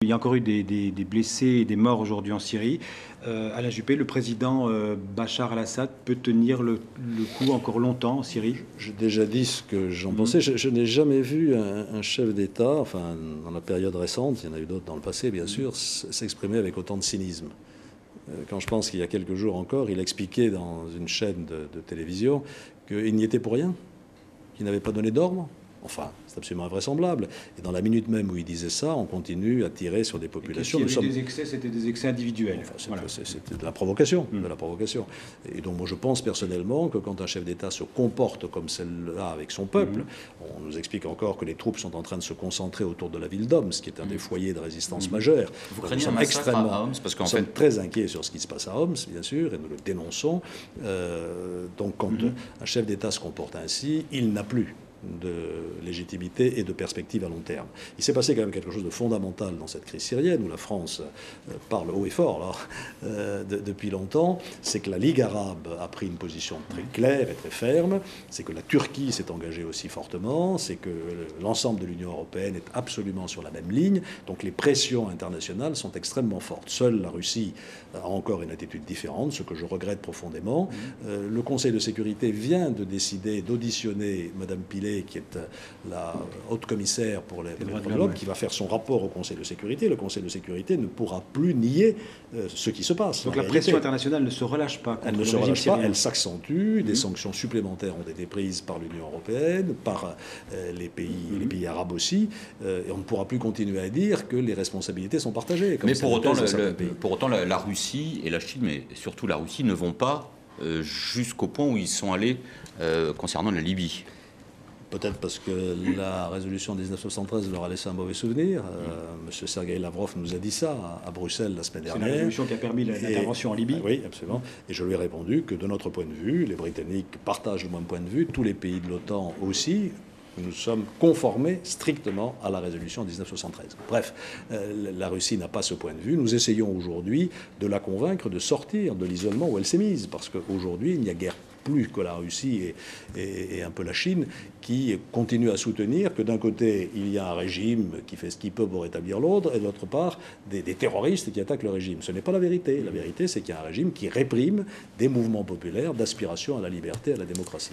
Il y a encore eu des blessés et des morts aujourd'hui en Syrie. Alain Juppé, le président Bachar al-Assad peut tenir le coup encore longtemps en Syrie? J'ai déjà dit ce que j'en pensais. Je n'ai jamais vu un chef d'État, enfin dans la période récente, il y en a eu d'autres dans le passé bien sûr, s'exprimer avec autant de cynisme. Quand je pense qu'il y a quelques jours encore, il expliquait dans une chaîne de télévision qu'il n'y était pour rien, qu'il n'avait pas donné d'ordre. Enfin, c'est absolument invraisemblable. Et dans la minute même où il disait ça, on continue à tirer sur des populations. Des excès, c'était des excès individuels. Enfin, c'était de la provocation, de la provocation. Et donc moi je pense personnellement que quand un chef d'État se comporte comme celle-là avec son peuple, on nous explique encore que les troupes sont en train de se concentrer autour de la ville d'Homs, qui est un des foyers de résistance majeurs. Vous craignez un massacre à Homs parce qu'en fait... Nous sommes très inquiets sur ce qui se passe à Homs, bien sûr, et nous le dénonçons. Donc quand un chef d'État se comporte ainsi, il n'a plus de légitimité et de perspective à long terme. Il s'est passé quand même quelque chose de fondamental dans cette crise syrienne, où la France parle haut et fort là, depuis longtemps, c'est que la Ligue arabe a pris une position très claire et très ferme, c'est que la Turquie s'est engagée aussi fortement, c'est que l'ensemble de l'Union européenne est absolument sur la même ligne, donc les pressions internationales sont extrêmement fortes. Seule la Russie a encore une attitude différente, ce que je regrette profondément. Le Conseil de sécurité vient de décider d'auditionner Mme Pillay, qui est la haute commissaire pour les droits de l'homme, qui va faire son rapport au Conseil de sécurité. Le Conseil de sécurité ne pourra plus nier ce qui ce Donc la pression internationale ne se relâche pas. Elle ne se relâche pas, elle s'accentue. Des sanctions supplémentaires ont été prises par l'Union européenne, par les pays arabes aussi. Et on ne pourra plus continuer à dire que les responsabilités sont partagées. Mais pour autant, la Russie et la Chine, mais surtout la Russie, ne vont pas jusqu'au point où ils sont allés concernant la Libye. Peut-être parce que la résolution 1973 leur a laissé un mauvais souvenir. Monsieur Sergueï Lavrov nous a dit ça à Bruxelles la semaine dernière. C'est la résolution qui a permis l'intervention en Libye. Oui, absolument. Et je lui ai répondu que de notre point de vue, les Britanniques partagent le même point de vue, tous les pays de l'OTAN aussi. Nous sommes conformés strictement à la résolution 1973. Bref, la Russie n'a pas ce point de vue. Nous essayons aujourd'hui de la convaincre de sortir de l'isolement où elle s'est mise, parce qu'aujourd'hui, il n'y a guère plus que la Russie et un peu la Chine qui continuent à soutenir que d'un côté, il y a un régime qui fait ce qu'il peut pour rétablir l'ordre, et d'autre part, des terroristes qui attaquent le régime. Ce n'est pas la vérité. La vérité, c'est qu'il y a un régime qui réprime des mouvements populaires d'aspiration à la liberté, à la démocratie.